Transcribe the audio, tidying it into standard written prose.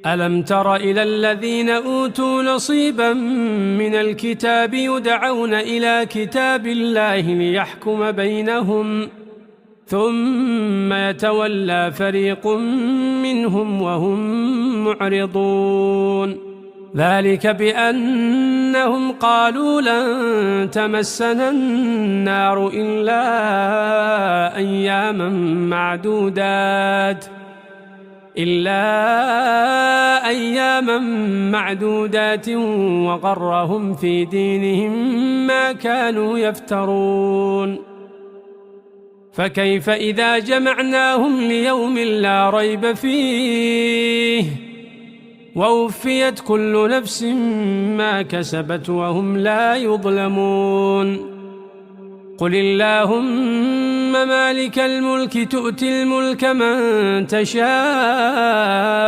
ألم تر إلى الذين أوتوا نصيبا من الكتاب يدعون إلى كتاب الله ليحكم بينهم ثم يتولى فريق منهم وهم معرضون ذلك بأنهم قالوا لن تمسنا النار إلا أياما معدودات وغرهم في دينهم ما كانوا يفترون فكيف إذا جمعناهم ليوم لا ريب فيه ووفيت كل نفس ما كسبت وهم لا يظلمون قل اللهم مالك الملك تؤتي الملك من تشاء